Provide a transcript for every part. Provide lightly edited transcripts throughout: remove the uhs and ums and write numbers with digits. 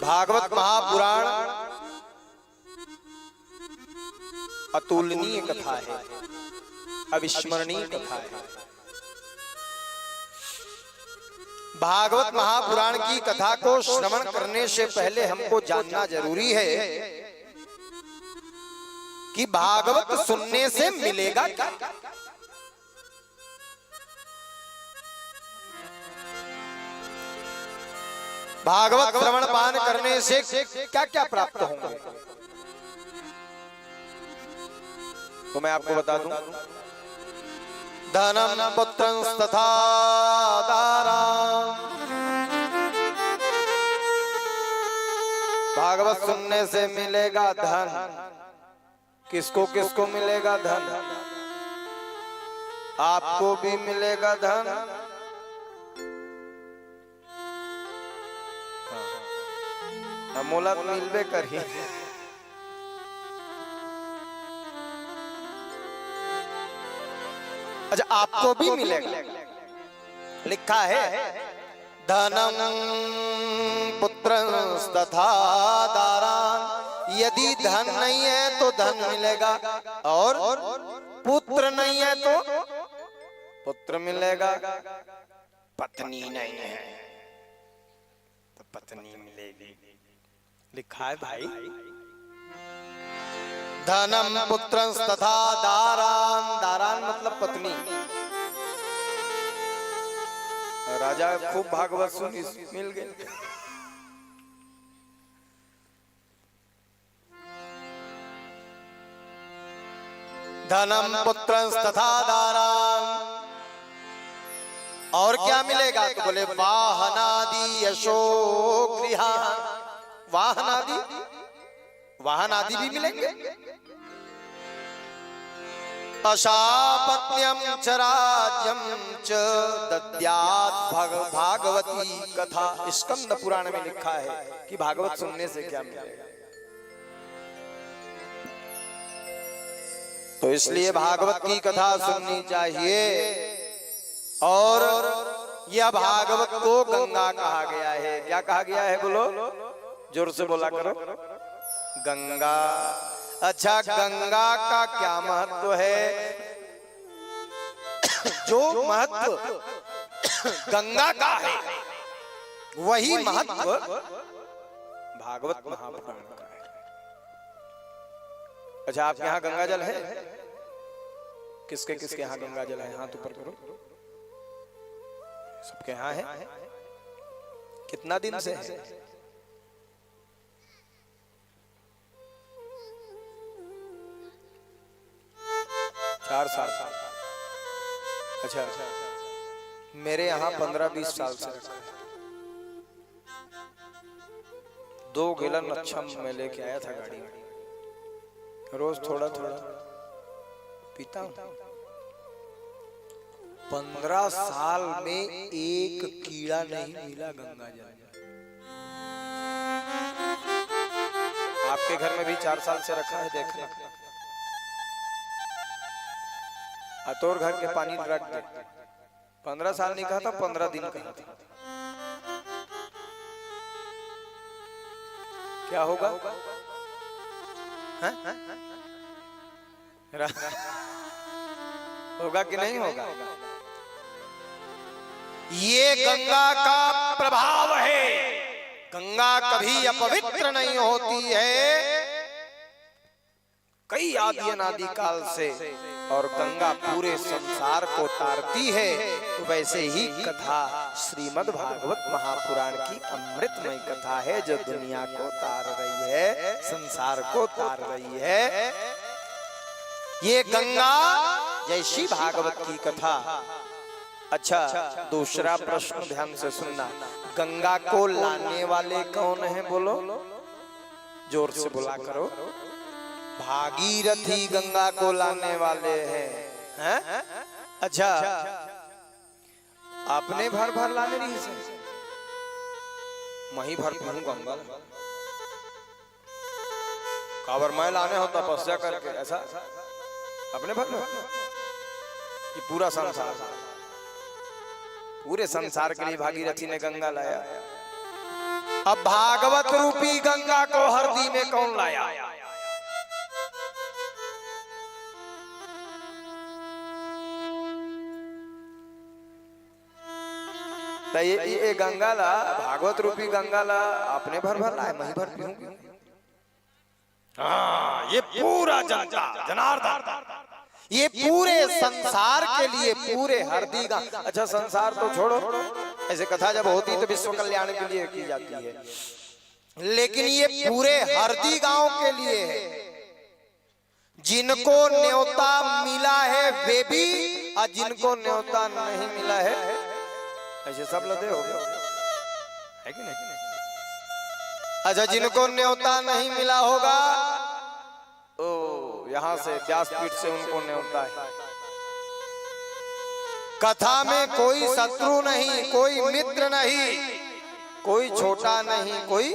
भागवत महापुराण अतुलनीय कथा है, अविस्मरणीय कथा है। भागवत महापुराण की कथा को श्रवण करने से पहले हमको जानना जरूरी है कि भागवत सुनने से मिलेगा क्या। भागवत श्रवण पान करने से क्या क्या प्राप्त होंगे, तो मैं आपको बता दूं। धनम पुत्रं तथा दाराम। भागवत सुनने से मिलेगा धन। किसको किसको मिलेगा धन? आपको भी मिलेगा धन, मोलत मिलबे करी। अच्छा, आपको भी मिलेगा। लिखा है धनम पुत्रं तथा दारान। यदि धन नहीं है तो धन मिलेगा, और पुत्र नहीं है तो पुत्र मिलेगा। पत्नी नहीं है तो पत्नी मिलेगी। लिखा है भाई, धनम पुत्रं तथा दारान। दारान मतलब पत्नी। राजा खूब भागवत सुनी, मिल गए। धनम पुत्रं तथा दारान। और क्या मिलेगा? तो बोले वाहनादि यशो गृहान। वाहन आदि भी मिलेंगे। अशापत्यम च राज्यम च दद्यात् भागवती कथा। स्कंद पुराण में लिखा है कि भागवत सुनने से क्या मिलेगा। तो इसलिए भागवत की कथा सुननी चाहिए। और यह भागवत को गंगा कहा गया है। क्या कहा गया है? बोलो, जोर से बोला करो। गंगा। अच्छा, गंगा का क्या महत्व है? जो महत्व गंगा का है वही महत्व भागवत महापुराण का है। अच्छा, आपके यहाँ गंगा जल है? किसके किसके यहाँ गंगा जल है? हाथ ऊपर करो। सबके यहाँ है। कितना दिन से है? 4 साल। अच्छा, मेरे यहाँ 15-20 साल से रखा है। 2 गैलन अच्छा मैं लेके आया था गाड़ी में। रोज थोड़ा थोड़ा पीता हूँ। 15 साल में एक कीड़ा नहीं मिला गंगा जल। आपके घर में भी 4 साल से रखा है, देखना। अतोर घर के पानी रख दे। 15 साल नहीं कहा था, 15 दिन कहा था। क्या होगा? होगा कि नहीं होगा? ये गंगा का प्रभाव है। गंगा कभी अपवित्र नहीं होती है, कई आदि अनादि काल से। और गंगा पूरे संसार को तारती है। तो वैसे ही कथा श्रीमद् भागवत महापुराण की अमृतमय कथा है, जो दुनिया को तार रही है, संसार को तार रही है। ये गंगा जैसी भागवत की कथा। अच्छा, दूसरा प्रश्न ध्यान से सुनना। गंगा को लाने वाले कौन है? बोलो, जोर से बोला करो। भागीरथी गंगा को लाने वाले हैं। अच्छा, आपने भर भर लाने रही से मही भर भरू गंगा काबर मैं लाने हो तपस्या करके। ऐसा अपने भर में कि पूरा संसार, पूरे संसार के लिए भागीरथी ने गंगा लाया। अब भागवत रूपी गंगा को हरदी में कौन लाया? तो ये गंगा ला, भागवत रूपी गंगा ला अपने भर भर लाए, मैं भर पीऊंगी। हाँ, ये पूरा जनता जनार्दन, ये पूरे संसार के लिए, पूरे हरदी का। अच्छा संसार तो छोड़ो, ऐसे कथा जब होती तो विश्व कल्याण के लिए की जाती है, लेकिन ये पूरे हरदी गांव के लिए है। जिनको न्योता मिला है वे भी, और जिनको न्योता नहीं मिला है, ऐसे सब लदे हो गए, है कि नहीं? अच्छा जिनको न्योता नहीं मिला होगा, ओ यहां से व्यासपीठ से उनको न्योता है। कथा में कोई शत्रु नहीं, कोई मित्र नहीं, कोई छोटा नहीं, कोई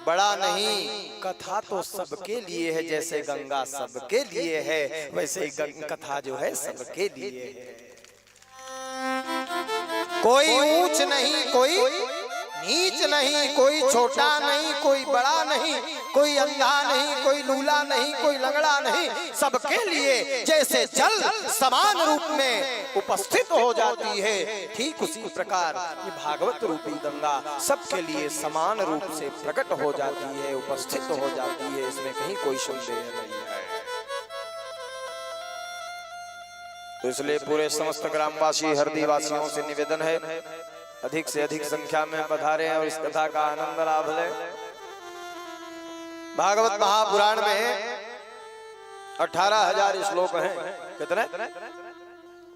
बड़ा नहीं। कथा तो सबके लिए है, जैसे गंगा सबके लिए है, वैसे कथा जो है सबके लिए है। कोई ऊंच नहीं, कोई नीच नहीं, कोई छोटा नहीं, कोई बड़ा नहीं, कोई अंधा नहीं, कोई लूला नहीं, कोई लंगड़ा नहीं, सबके लिए जैसे जल समान रूप में उपस्थित हो जाती है, ठीक उसी प्रकार ये भागवत रूपी गंगा सबके लिए समान रूप से प्रकट हो जाती है, उपस्थित हो जाती है। इसमें कहीं कोई संदेह नहीं है। तो इसलिए पूरे समस्त ग्रामवासी हरदी वासियों से निवेदन है, अधिक से अधिक संख्या में पधारें और इस कथा का आनंद लाभ लें। भागवत महापुराण में 18,000 श्लोक हैं। कितने?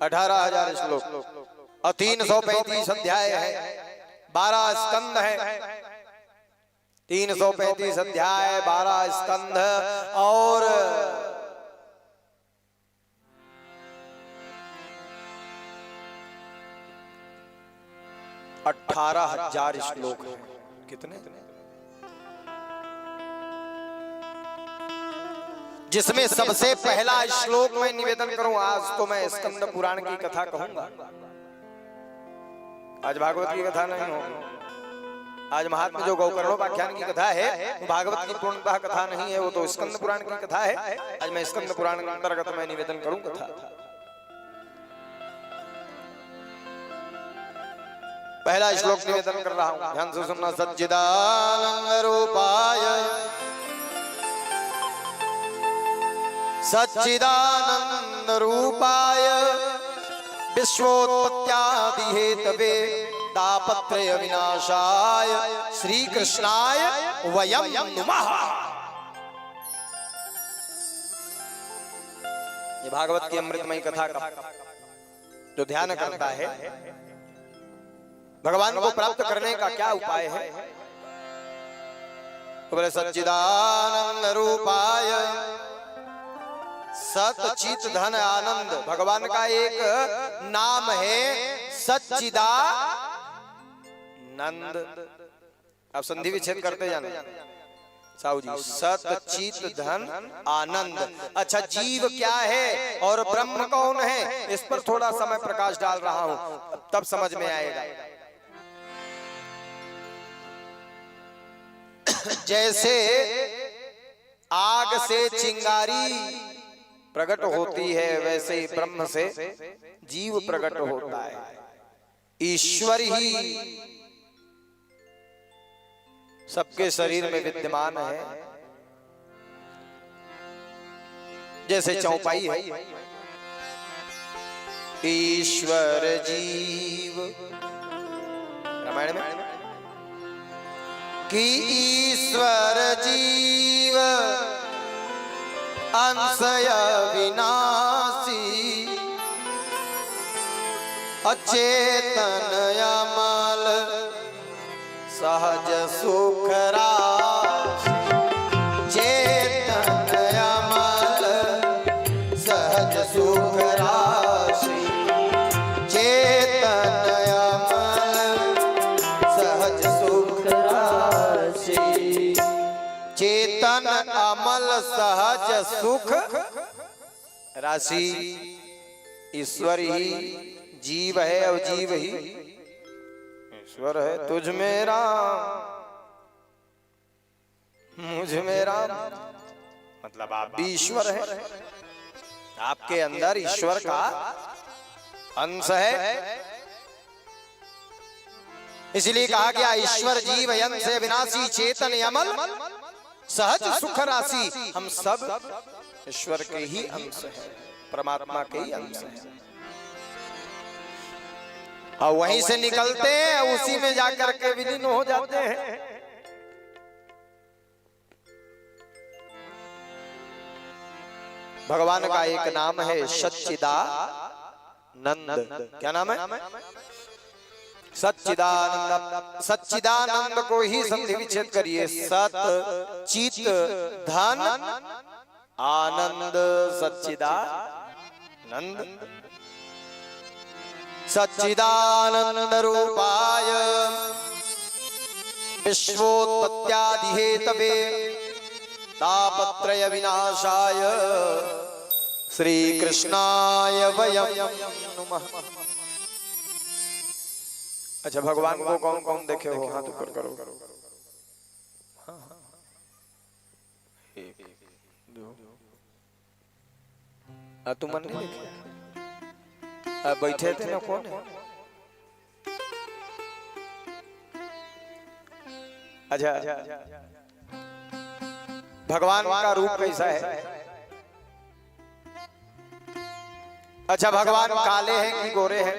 18,000 श्लोक और 335 अध्याय है, 12 स्कंद है। 335 अध्याय, 12 स्कंद और 18,000 श्लोक हैं। कितने? जिसमें सबसे पहला श्लोक मैं निवेदन करूं, आज तो मैं स्कंद पुराण की कथा कहूंगा, आज भागवत की कथा नहीं होगी। आज महात्मा जो गौकर्णोपाख्यान की कथा है, भागवत की पूर्णतः कथा नहीं है, वो तो स्कंद पुराण की कथा है। आज मैं स्कंद पुराण के अंतर्गत मैं निवेदन करूं कथा। पहला श्लोक निवेदन कर रहा हूं, ध्यान से सुनना। सच्चिदानंद रूपाय सच्चिदानंद रूपाय विश्वोत्पत्त्यादि हेतवे तापत्रय विनाशाय श्री कृष्णाय वयं नुमः। ये भागवत की अमृतमयी कथा का जो ध्यान करता है, भगवान को प्राप्त करने का क्या उपाय है? तो बोले सच्चिदानंद रूपाय, सत चित धन आनंद भगवान का एक नाम है, सच्चिदानंद। अब संधि विच्छेद करते जाना साहू जी। सत चित धन आनंद। अच्छा जीव क्या है और ब्रह्म कौन है, इस पर थोड़ा समय प्रकाश डाल रहा हूं, तब समझ में आएगा। जैसे आग से चिंगारी प्रकट होती है, वैसे ही ब्रह्म से जीव प्रकट होता है। ईश्वर ही सबके शरीर में विद्यमान है। जैसे चौपाई है, ईश्वर जीव रामायण में कि ईश्वर जीव अंशय विनाशी अचेतन अमल सहज सुख राशि। चेतन अमल सहज सुख राशि। चेतन अमल सहज सुख राशि। चेतन अमल सहज सुख राशि। ईश्वर ही जीव है और जीव ही ईश्वर है। तुझ में राम मुझ में राम, मतलब आप भी ईश्वर है, आपके अंदर ईश्वर का अंश है। इसलिए कहा गया ईश्वर जीव अंश विनाशी चेतन अमल सहज सुख राशि। हम सब ईश्वर के ही अंश हैं, परमात्मा के ही अंश हैं, और वहीं से निकलते हैं, उसी में जाकर के विलीन हो जाते हैं। भगवान का एक नाम है सच्चिदानंद। क्या नाम है? सच्चिदानंद। सच्चिदानंद को ही संधि विच्छेद करिए, सत चित धन आनंद, सच्चिदानंद। सच्चिदानंद रूपाय विश्वोत्पत्त्यादि हेतवे तापत्रय विनाशाय श्री कृष्णाय वयं नमः। अच्छा, भगवान को कौन कौन देखे हो? हाथ ऊपर करो। एक दो, तुम नहीं देखे? बैठे थे ना, कौन है? अच्छा, भगवान का रूप कैसा है? अच्छा, भगवान काले हैं कि गोरे हैं?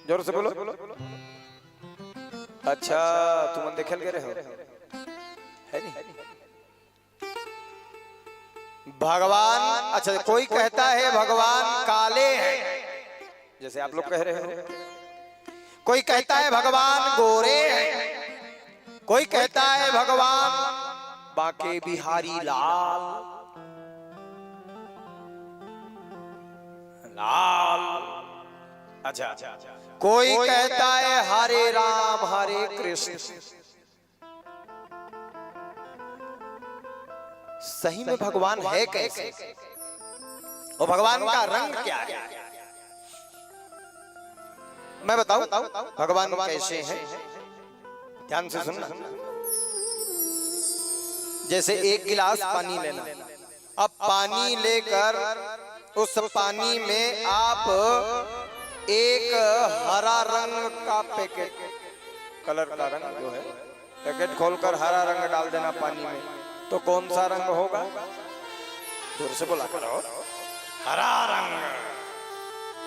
जोर से बोलो। अच्छा, तुम देखे गए हो? है नहीं भगवान? अच्छा, कोई कहता है भगवान काले हैं, जैसे आप लोग कह रहे हो। कोई कहता है भगवान गोरे हैं, कोई कहता है भगवान बांके बिहारी लाल लाल। अच्छा, कोई कहता है हरे राम हरे कृष्ण। सही में भगवान है कैसे? और भगवान का रंग क्या है? मैं बताऊं भगवान कैसे हैं? ध्यान से सुनना। जैसे एक गिलास पानी लेना, अब पानी लेकर उस पानी में आप एक हरा रंग का पैकेट, कलर का रंग जो है, पैकेट खोलकर हरा रंग डाल देना पानी में, तो कौन सा रंग होगा? जोर से बोला करो, हरा रंग।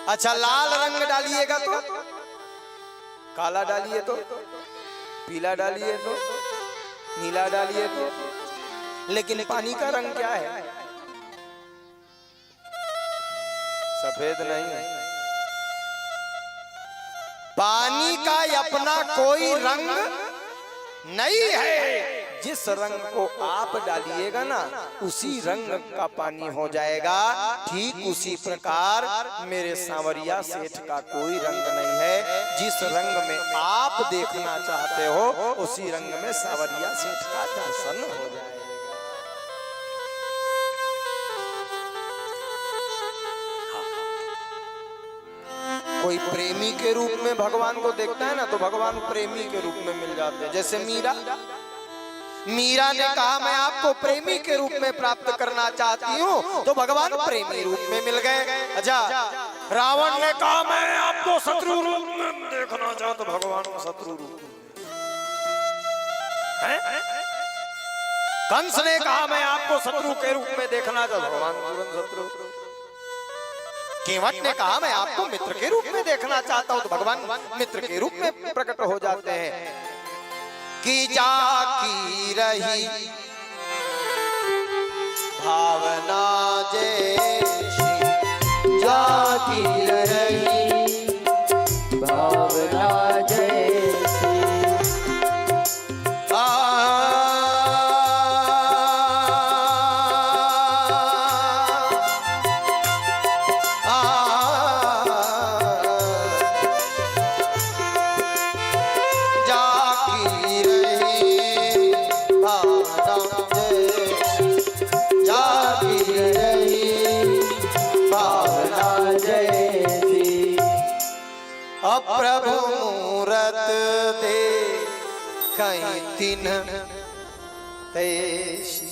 अच्छा, लाल रंग डालिएगा तो, काला डालिए तो, पीला डालिए तो, नीला डालिए तो, लेकिन पानी का रंग क्या है? सफेद नहीं। पानी का अपना कोई रंग नहीं है। जिस रंग को आप डालिएगा ना, उसी रंग का पानी हो जाएगा। ठीक उसी प्रकार मेरे सांवरिया सेठ का कोई रंग नहीं है। जिस रंग में आप देखना चाहते हो, उसी रंग में सांवरिया सेठ का दर्शन हो जाएगा। कोई प्रेमी के रूप में भगवान को देखता है ना, तो भगवान प्रेमी के रूप में मिल जाते हैं। जैसे मीरा ने कहा मैं आपको प्रेमी के रूप में प्राप्त करना चाहती हूँ, तो भगवान प्रेमी रूप में मिल गए। अच्छा, रावण ने कहा मैं आपको शत्रु रूप में देखना चाहता, तो भगवान को शत्रु रूप है। कंस ने कहा मैं आपको शत्रु के रूप में देखना चाहता, भगवान तुरंत शत्रु। केवट ने कहा मैं आपको मित्र के रूप में देखना चाहता हूँ, तो भगवान मित्र के रूप में प्रकट हो जाते हैं। कि जाकी रही भावना जैसी, जाकी रही भावना जैसी, प्रभु मूरत दे कहीं तिन तैसी।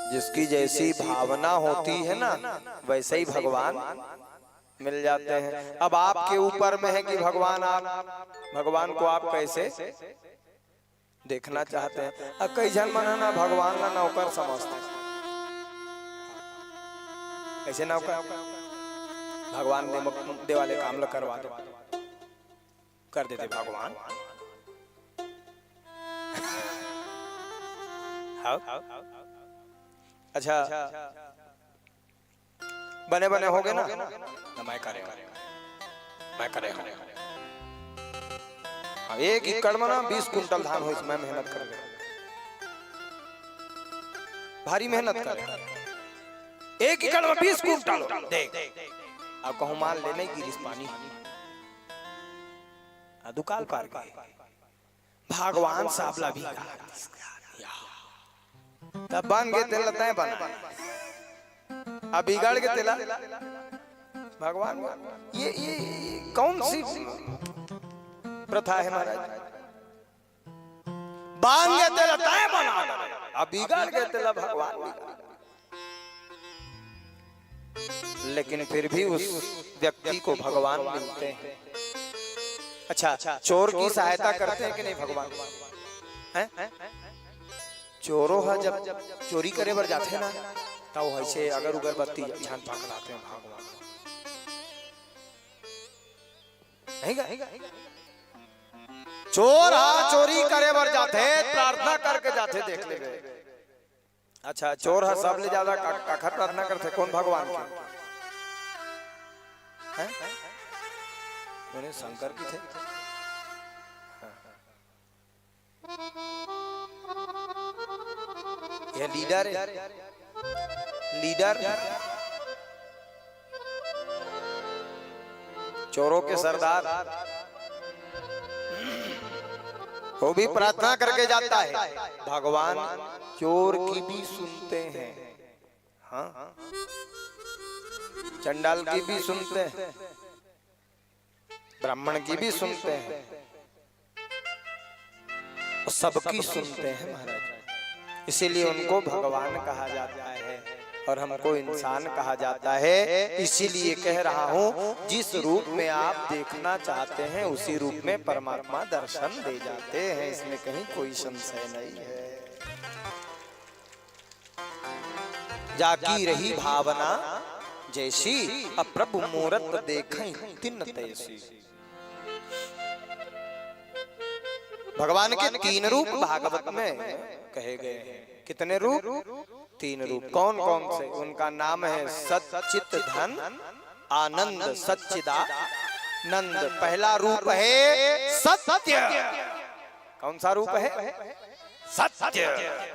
जिसकी जैसी भावना होती है ना वैसे ही भगवान मिल जाते हैं। अब आपके ऊपर में है कि भगवान को आप कैसे देखना चाहते हैं। अब कई जन मन ना भगवान ना नौकर समझते, ऐसे नौकर भगवान दे वाले काम ला करवा दो, कर देते भगवान। अच्छा बने बने हो गए ना, मैं करे एक एकड़ में ना 20 कुंटल धान हो, इसमें मेहनत कर गए, भारी मेहनत कर। एक एकड़ में 20 कुंटल देख, अब कहूँ मान ले नहीं गिरिस पानी, दुकाल पार गए। भगवान साबला भी तब बन गए तेल लताएं बना, अब बिगड़ के तेला भगवान। ये कौन सी प्रथा है महाराज? बांध के तेल लताएं बना, अब बिगड़ के तेला भगवान। लेकिन फिर भी उस व्यक्ति को भगवान मिलते हैं। अच्छा चोर की सहायता करते हैं कि नहीं भगवान? हैं? चोरों है जब चोरी करे बर जाते ना तो ऐसे अगर उगरबत्ती झान पकड़ाते हैं भगवान, नहीं गा? चोर हाँ चोरी करे बर जाते, प्रार्थना करके जाते, देख ले गए। अच्छा चोर है सब ले ज्यादा काखर प्रार्थना करते कौन? भगवान के हैं? उन्हें शंकर की थे। ये लीडर चोरों के सरदार, वो भी प्रार्थना करके जाता है। भगवान चोर की भी सुनते हैं, हाँ चंडाल की भी सुनते हैं, ब्राह्मण की भी सुनते हैं, सबकी सुनते हैं महाराज। इसीलिए उनको भगवान कहा जाता है और हमको इंसान कहा जाता है। इसीलिए कह रहा हूँ जिस रूप में आप देखना चाहते हैं उसी रूप में परमात्मा दर्शन दे जाते हैं, इसमें कहीं कोई संशय नहीं है। जागी रही भावना जैसी, अब प्रभु मूरत देखें तिन तैसी। भगवान के 3 रूप भागवत में कहे गए हैं। कितने रूप? 3 रूप। कौन कौन से? उनका नाम है सच्चित धन आनंद सच्चिदानंद। पहला रूप है सत्य। कौन सा रूप है? सत्य।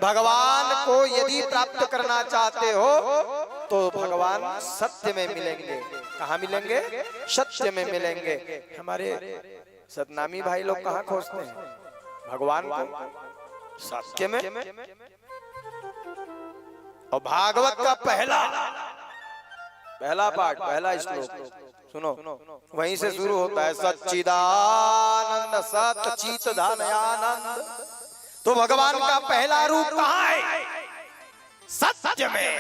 भगवान को यदि प्राप्त करना चाहते हो तो भगवान सत्य में मिलेंगे। कहाँ मिलेंगे? सत्य में मिलेंगे। हमारे सतनामी भाई लोग कहाँ खोजते हैं भगवान को? सत्य में। और भागवत का पहला पाठ, पहला श्लोक सुनो, वहीं से शुरू होता है सच्चिदानंद सच्चित धन आनंद। तो भगवान का पहला रूप कहाँ है? सत्य में।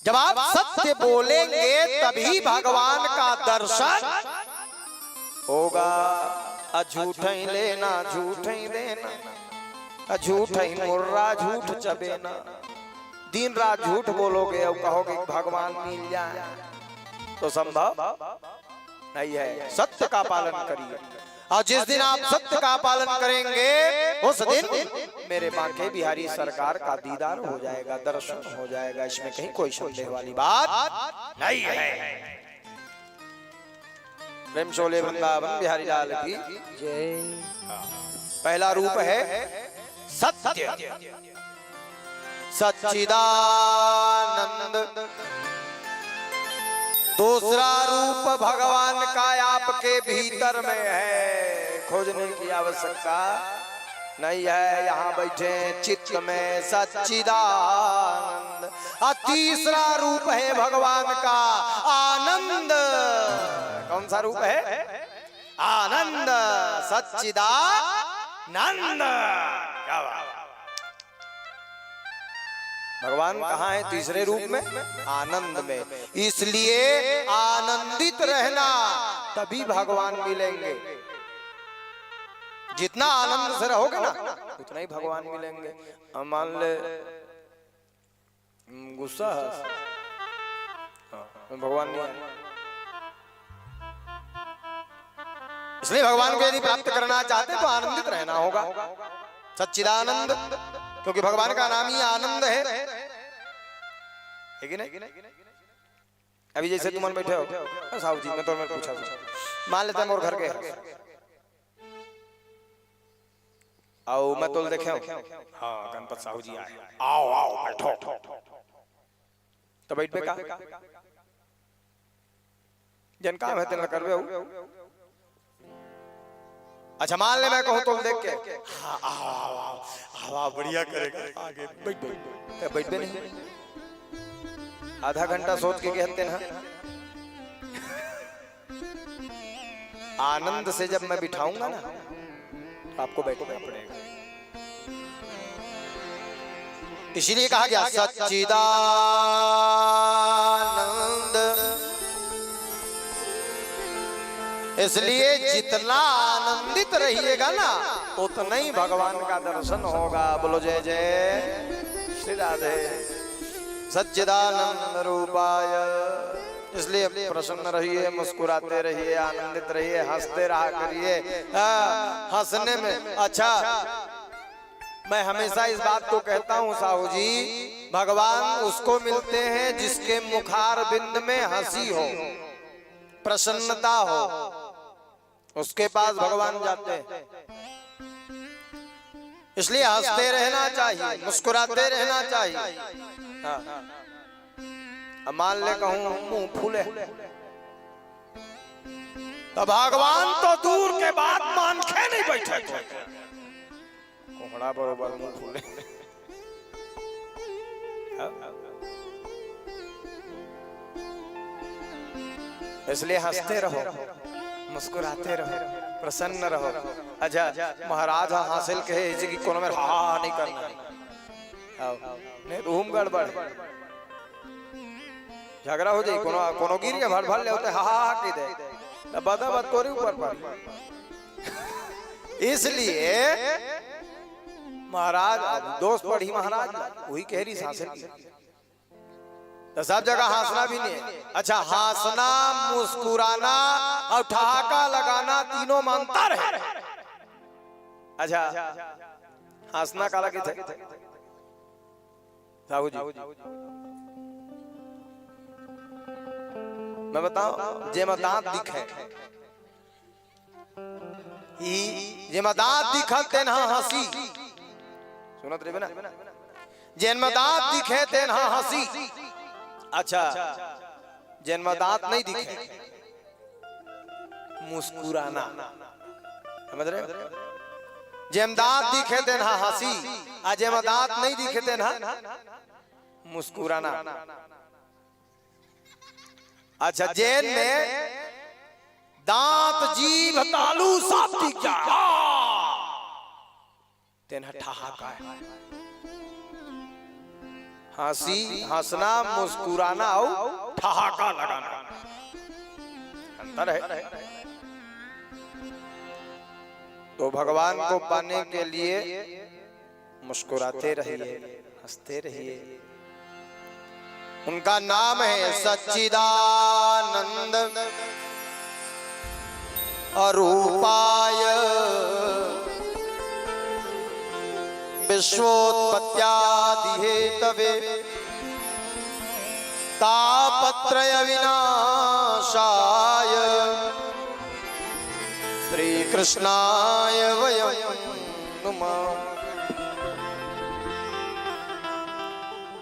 जब आप सत्य बोलेंगे तभी भगवान का दर्शन होगा। झूठ ही लेना झूठ ही देना, झूठ ही मुर्रा झूठ चबेना। दिन रात झूठ बोलोगे और कहोगे भगवान मिल जाए तो संभव नहीं है। सत्य का पालन करिए और जिस दिन आप सत्य का पालन करेंगे उस दिन मेरे बांके बिहारी सरकार का दीदार हो जाएगा, दर्शन हो जाएगा। इसमें कहीं कोई संदेह वाली बात नहीं है। प्रेम शोले वृंदावन बिहारी लाल की जय। पहला रूप है सत्य सच्चिदानंद। दूसरा रूप भगवान का आपके भीतर में है, खोजने की आवश्यकता नहीं है। यहाँ बैठे चित्त में सच्चिदानंद। और तीसरा रूप है भगवान का आनंद। कौन सा रूप है? आनंद सच्चिदानंद। नंद। क्या बात। भगवान कहाँ है तीसरे रूप में? आनंद में। इसलिए आनंदित रहना, तभी भगवान मिलेंगे। जितना आनंद से रहोगे ना उतना ही भगवान मिलेंगे। मान ले गुस्सा है, भगवान नहीं है। इसलिए भगवान को यदि प्राप्त करना चाहते तो आनंदित रहना होगा, सच्चिदानंद, क्योंकि भगवान का नाम ही आनंद है कि नहीं? अभी जैसे तुम बैठे हो साहू जी, मैं तो पूछा मान लेते हैं मोर घर के आओ, मैं तो देखे हाँ गणपत साहू जी आए, आओ आओ बैठो, तो बैठ पे का जन काम है तेरा करवे हो। अच्छा मान ले मैं कहूँ तो देख के हाँ आओ आओ आओ बढ़िया करेगा, आगे बैठ बैठ बैठ नहीं, आधा घंटा सोच के कहते हैं। आनंद से जब मैं बिठाऊंगा ना तो आपको बैठना पड़ेगा। इसलिए कहा गया सच्चिदानंद। इसलिए जितना आनंदित रहिएगा ना उतना ही भगवान का दर्शन होगा। बोलो जय जय श्री राधे। सच्चिदानंद रूपाय। इसलिए प्रसन्न रहिए, मुस्कुराते रहिए, आनंदित रहिए, हंसते रहा करिए। हंसने में अच्छा, मैं हमेशा इस बात को कहता हूँ साहू जी, भगवान उसको मिलते हैं जिसके मुखार बिंद में हंसी हो, प्रसन्नता हो, उसके पास भगवान जाते हैं। इसलिए हंसते रहना चाहिए, मुस्कुराते रहना चाहिए। हाँ। अब मान ले कहूं मुंह फूले तो भगवान तो दूर के बाद मान के नहीं बैठे, कोहड़ा बरोबर मुंह फूले। इसलिए हंसते रहो, मुस्कुराते रहो, प्रसन्न रहो। अच्छा महाराज हासिल कहे कि कोनो में हा नहीं करना, नहीं रूम गड़बड़, झगड़ा हो जाए, कोनो गिर के भर भर ले होते हा हा की दे तब बता बात तोरे ऊपर पर। इसलिए महाराज दोस्त पढ़ी महाराज वही कह रही हासिल की तो सब जगह हंसना भी नहीं है। अच्छा हंसना, मुस्कुराना और ठहाका लगाना तीनों में अंतर है। अच्छा हंसना काला की थे साहू जी, मैं बताऊं जेमा दांत दिखे जेमा दांत दिखल तेन हंसी, सुनत रहे ना, जेनमा दांत दिखे तेन हंसी। अच्छा जेनमा दांत नहीं दिखे मुस्कुराना, समझ रहे? जेम दांत दिखे तेन हंसी, आ जेमा दांत नहीं दिखे तेन मुस्कुराना। अच्छा जेन में दांत जीभ तालू सब दिख जाए तेन ठहाका है। हंसी, हंसना, मुस्कुराना और ठहाका लगाना अंतर है। तो भगवान को पाने के लिए मुस्कुराते रहिए, हंसते रहिए। उनका नाम है सच्चिदानंद अरूपाय विश्वोत्पत्त्यादि हेतवे तापत्रय विनाशाय श्री कृष्णाय वयं नुमः।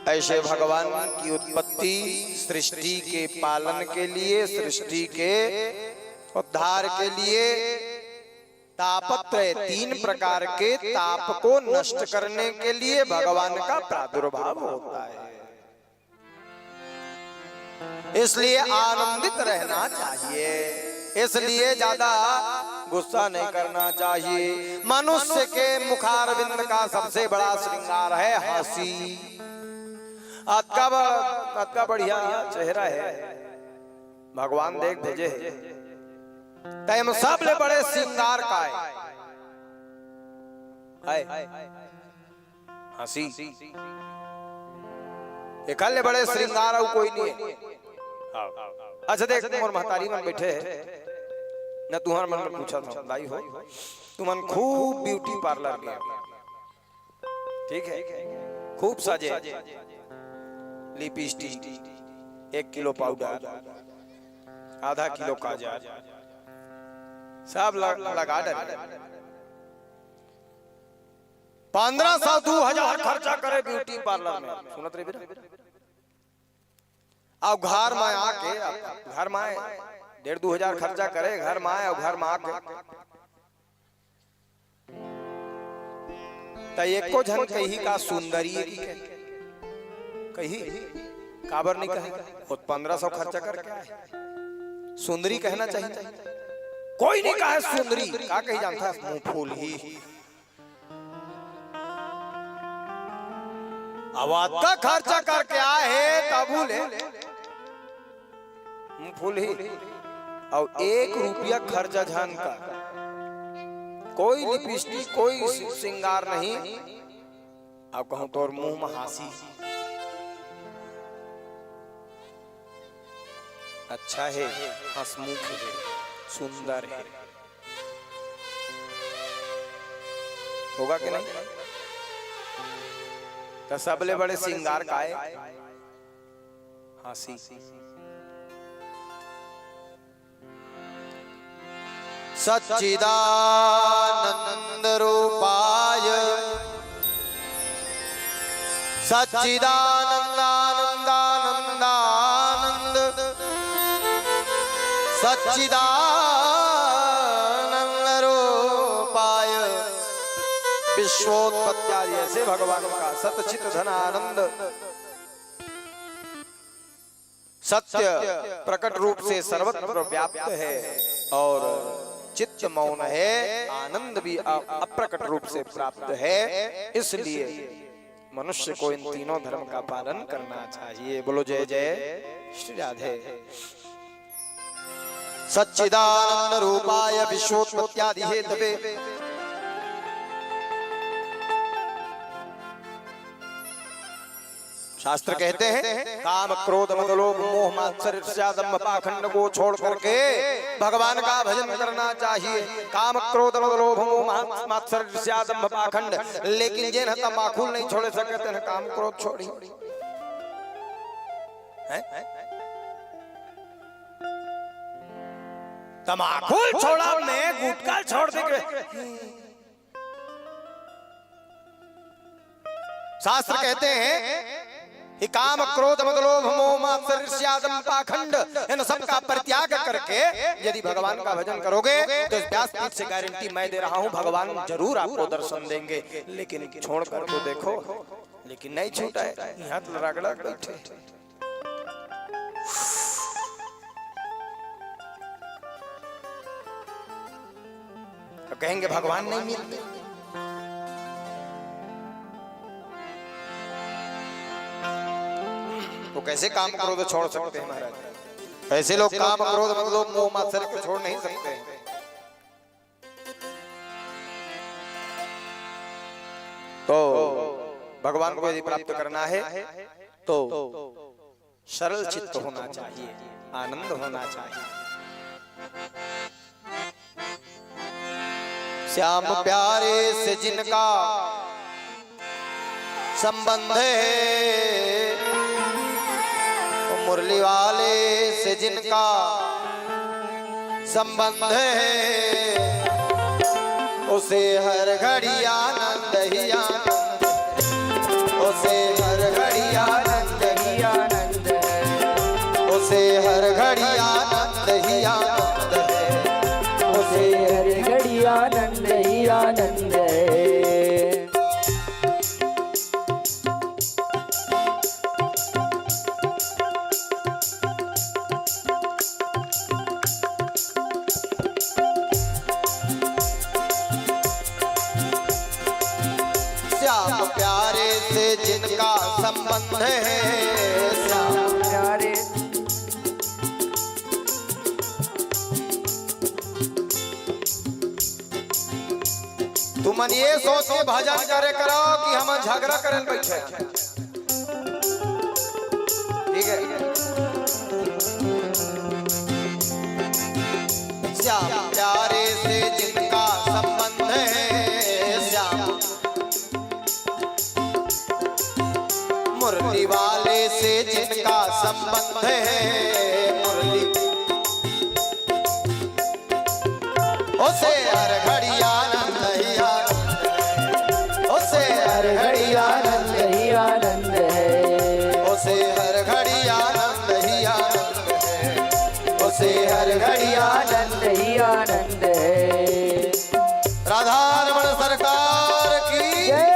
ऐसे भगवान की उत्पत्ति सृष्टि के पालन के लिए, सृष्टि के उद्धार के लिए तापत्रय, तीन प्रकार के ताप को नष्ट करने के लिए भगवान का प्रादुर्भाव होता है। इसलिए आनंदित रहना चाहिए। इसलिए ज्यादा गुस्सा नहीं करना चाहिए। मनुष्य के मुखारविंद का सबसे बड़ा श्रृंगार है हंसी। आपका बढ़िया चेहरा है, भगवान देख भेजे तैम सबले बड़े श्रृंगार का है हंसी। एकले बड़े श्रृंगार और कोई नहीं है। अच्छा देख, मोर महतारी मन बैठे है न, तुम्हार मन में पूछा था दाई हो तुमन खूब ब्यूटी पार्लर गया, ठीक है, खूब सजे, लिपस्टिक, 1 किलो पाउडर, आधा किलो काजल, सब लगा डाले। 1500 2000 खर्चा करे ब्यूटी पार्लर में, सुनत रहे बेटा। अब घर में आके, घर में 1.5-2 हजार खर्चा करे घर में आए, और घर में आके एको झन कही का सुंदरी कही काबर नहीं कहे, 1500 खर्चा करके आए, सुंदरी कहना चाहिए। कोई नहीं कहे सुंदरी, का कही जानता, मुंह फूल ही। आवाज का खर्चा करके आए है तब बोले मुंह फूल ही, और 1 रुपया खर्चा झन का, कोई लिपस्टिक कोई श्रृंगार नहीं। अब कहूं तो मुंह में हंसी, अच्छा है, हंसमुख है, सुंदर है, होगा कि नहीं? तो सबले बड़े श्रृंगार का है हंसी। सच्चिदानंद रूपाय सच्चिदानंदानंदानंदानंद सच्चिदानंद रूपाय विश्वोत्पत्त्यादि, ऐसे भगवान का सतचित धन आनंद सत्य प्रकट रूप से सर्वत्र व्याप्त है, और चित्त मौन है, आनंद भी अप्रकट रूप से प्राप्त है। इसलिए मनुष्य को इन तीनों धर्म का पालन करना चाहिए। बोलो जय जय श्री राधे। सच्चिदानंद रूपाय विश्वोत्पत्त्यादि हेतवे शास्त्र कहते हैं काम क्रोध मद लोभ मोह मात्सर्य ईर्ष्या पाखंड को छोड़ करके भगवान का भजन करना चाहिए। काम क्रोध मद लोभ मोह मात्सर्य ईर्ष्या पाखंड, लेकिन जिन तमाकुल नहीं छोड़ सकते हैं काम क्रोध छोड़ी तमाकुल छोड़ा में गुटखा छोड़ देंगे। शास्त्र कहते हैं कि काम क्रोध मद लोभ मोह मात्सर्य ईर्ष्या पाखंड इन सब का परित्याग करके यदि भगवान का भजन करोगे तो व्यासपीठ से गारंटी मैं दे रहा हूं, भगवान जरूर आपको दर्शन देंगे। लेकिन छोड़ कर तो देखो, लेकिन नहीं छूटा है, यहाँ तो रगड़ा बैठे। तो कहेंगे भगवान नहीं मिलते। तो कैसे काम क्रोध छोड़ सकते हैं महाराज? ऐसे लोग काम क्रोध मद लोभ मोह मात्सर्य को छोड़ नहीं सकते हैं। तो भगवान को यदि प्राप्त करना है तो सरल चित्त होना चाहिए, आनंद होना चाहिए। श्याम प्यारे से जिनका संबंध है, मुरली वाले से जिनका संबंध है, उसे हर घड़ी आनंद ही आनंद, उसे हर घड़ी आनंद ही आनंद है, उसे हर घड़ी आनंद ही आनंद है, उसे हर घड़ी आनंद ही आनंद है। संबंध है श्याम प्यारे। तुमन ये सोच के भजन करे करो कि हम झगड़ा करे बैठे। ठीक है। श्याम प्यारे से जिनका संबंध है श्याम, मुरली वाले से जिनका संबंध है मुरली, उसे हर घड़ी आनंद ही आनंद, उसे हर घड़ी आनंद ही आनंद है, उसे हर घड़ी आनंद ही आनंद है, उसे हर घड़ी आनंद ही आनंद है। राधा रमण सरकार की जय।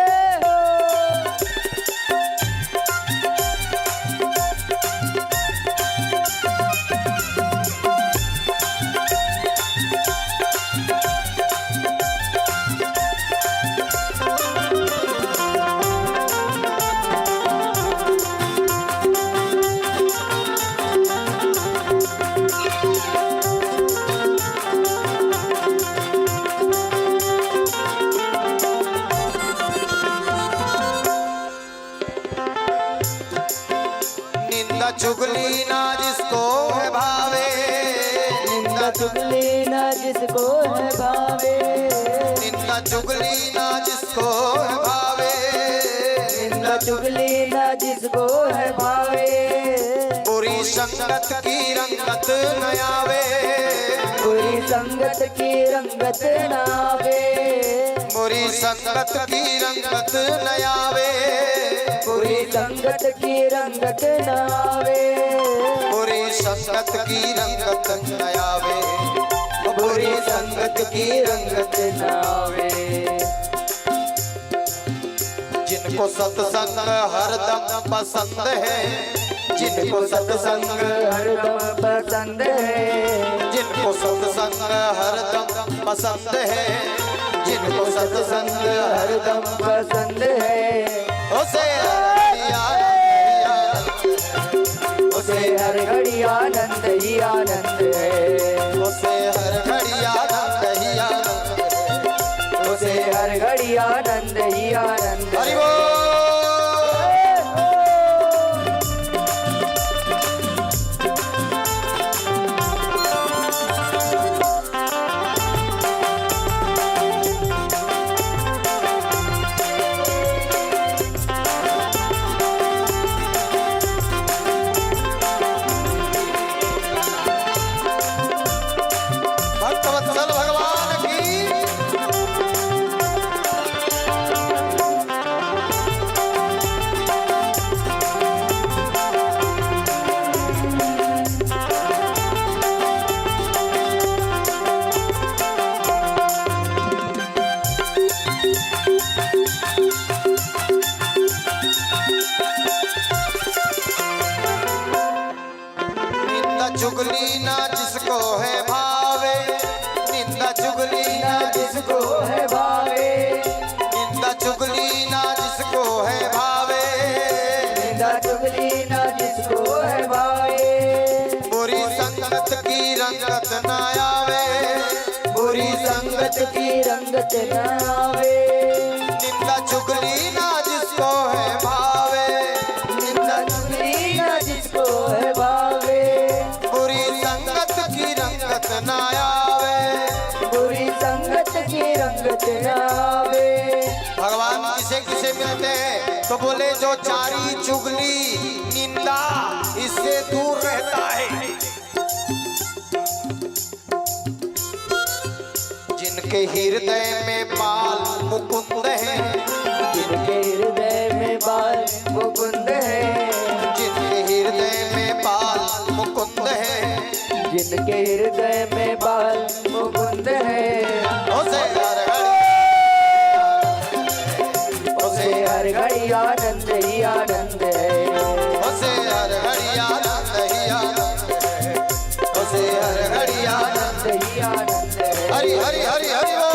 चुगली ना जिसको है भावे, निंदा चुगली ना जिसको है भावे, निंदा चुगली ना जिसको है भावे, निंदा चुगली ना जिसको है भावे, बुरी संगत की रंगत न आवे, बुरी संगत की रंगत न आवे, बुरी संगत की रंगत न आवे, बुरी संगत की रंगत न आवे, बुरी संगत की रंगत न आवे, बुरी संगत की रंगत न आवे। जिनको सत्संग हरदम पसंद है, जिनको सत्संग हरदम पसंद है, जिनको सत्संग हरदम पसंद है, जिनको सत्संग हरदम पसंद है, उसे उसे हर घड़ी आनंद ही आनंद है, उसे हर घड़ी आनंद ही आनंद है, उसे हर घड़ी आनंद ही आनंद हरि है। बोल। भक्तवत्सल भगवान की निंदा चुगली ना जिसको है भावे, निंदा चुगली ना जिसको है भावे, निंदा चुगली ना जिसको है भावे, निंदा चुगली ना जिसको है भावे, बुरी संगत की रंगत न आवे, बुरी संगत की रंगत न आवे, निंदा चुगली ना जिसको है भावे, निंदा चुगली ना जिसको है भावे, बुरी संगत की रंगत न आवे, बुरी संगत की रंगत न आवे। भगवान किसे किसे मिलते हैं तो बोले जो चारी चुगली निंदा इससे दूर रहता है, जिनके हृदय में बाल मुकुंद है, जिनके हृदय में बाल मुकुंद है, जिनके हृदय में बाल मुकुंद है, जिनके हृदय में बाल मुकुंद है, उसे हर घड़ी आनंद ही आनंद है, उसे हर घड़ी आनंद ही आनंद है, उसे हर घड़ी आनंद ही आनंद है। हरि हरि हरि हरि बोल।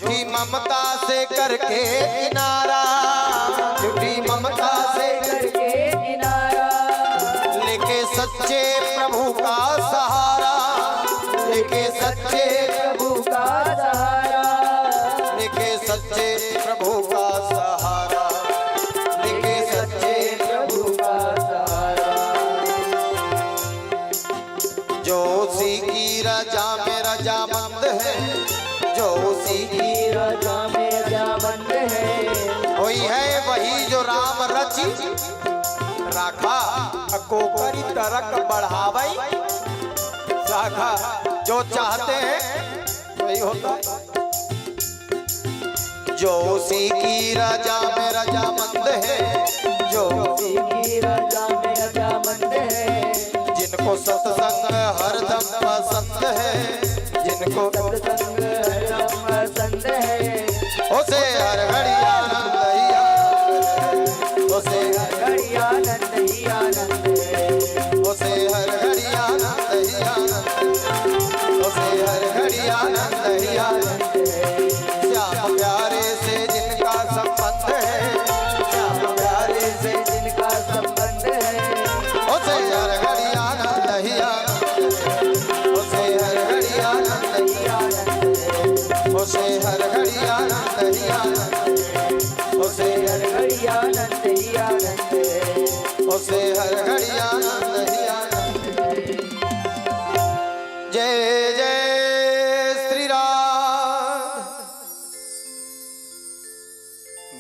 झूठी ममता से करके किनारा, झूठी ममता से करके किनारा, लेके सच्चे प्रभु का सहारा, लेके सच्चे प्रभु का सहारा, लेके सच्चे प्रभु का सहारा, लेके सच्चे प्रभु का सहारा। जो उसी की रजा में रजामंद है, जो उसी की राजा में रजामंद है, वही है वही जो राम रचि राखा, को करी तरक बढ़ावई शाखा। जो चाहते हैं वही होता है। जो उसी की रजा में रजामंद है, जो उसी की राजा में रजामंद है, जिनको सत्संग हरदम पसंद है, जिनको सत्संग हरदम पसंद है, उसे हर घड़ी आनंद ही आनंद, उसे हर घड़ी आनंद ही आनंद है, उसे हर घड़ी आनंद ही आनंद, उसे हर घड़ी आनंद ही आनंद। है। श्याम प्यारे से जिनका संबंध है, श्याम प्यारे से जिनका संबंध है, उसे हर घड़ी आनंद ही आनंद, उसे हर घड़ी आनंद ही आनंद है, उसे हर घड़ी आनंद ही आनंद, उसे हर घड़ी आनंद ही आनंद है, उसे हर घड़ी आनंद ही आनंद। जय जय श्री राम।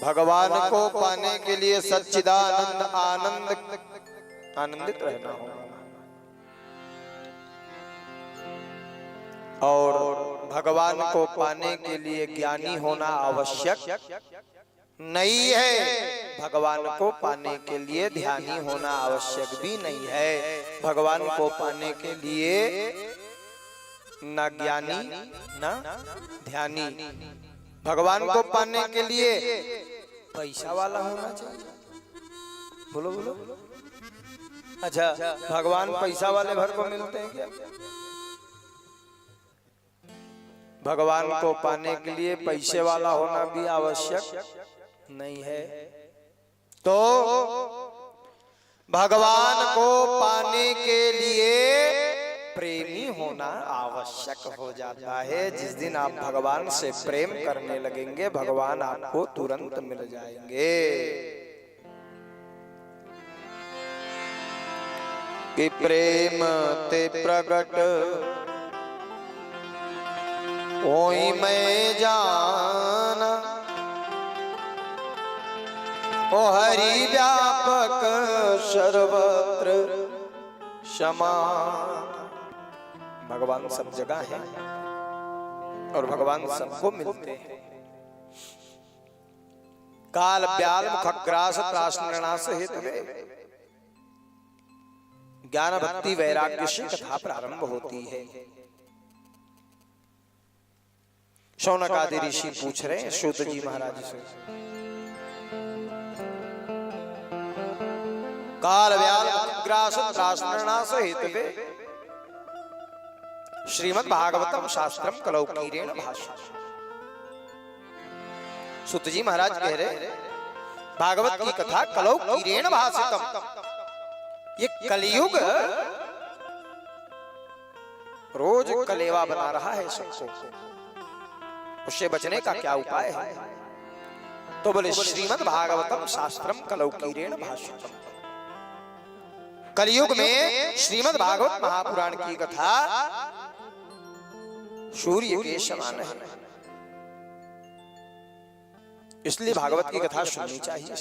भगवान को पाने के लिए सच्चिदानंद आनंदित रहना होगा, और भगवान को पाने के लिए ज्ञानी होना आवश्यक नहीं है। भगवान को पाने के लिए ध्यानी होना आवश्यक भी नहीं है। भगवान को पाने के लिए न ज्ञानी न ध्यानी, भगवान को पाने के लिए पैसा वाला होना चाहिए। बोलो बोलो। अच्छा, भगवान पैसा वाले भर को मिलते हैं क्या? भगवान को पाने के लिए पैसे वाला होना भी आवश्यक नहीं है। तो भगवान को पाने के लिए प्रेमी होना आवश्यक हो जाता है। जिस दिन आप भगवान से प्रेम करने लगेंगे, भगवान आपको तुरंत मिल जाएंगे। कि प्रेम ते प्रगट होई मैं जाना, ओ हरि व्यापक सर्वत्र समान। भगवान सब जगह है और भगवान सबको मिलते हैं। काल ब्याल मुखग्रास त्रासनाश हेतवे, ज्ञान भक्ति वैराग्य से कथा प्रारंभ होती है। शौनक आदि ऋषि पूछ रहे हैं सूत जी महाराज से, काल व्याल मुखग्रास त्रासनाश हेतवे श्रीमद् भागवतम शास्त्रम कलौकीरेण भाष्यम्। सूत जी महाराज कह रहे भागवत की कथा कलौकीरेण भाषितम। ये कलयुग रोज कलेवा बना रहा है सबको, उससे बचने का क्या उपाय है? तो बोले श्रीमद् भागवतम शास्त्रम कलौकीरेण भाष्यम्। कलयुग में श्रीमद् भागवत महापुराण की कथा सूर्य के समान है, इसलिए भागवत की कथा सुननी चाहिए।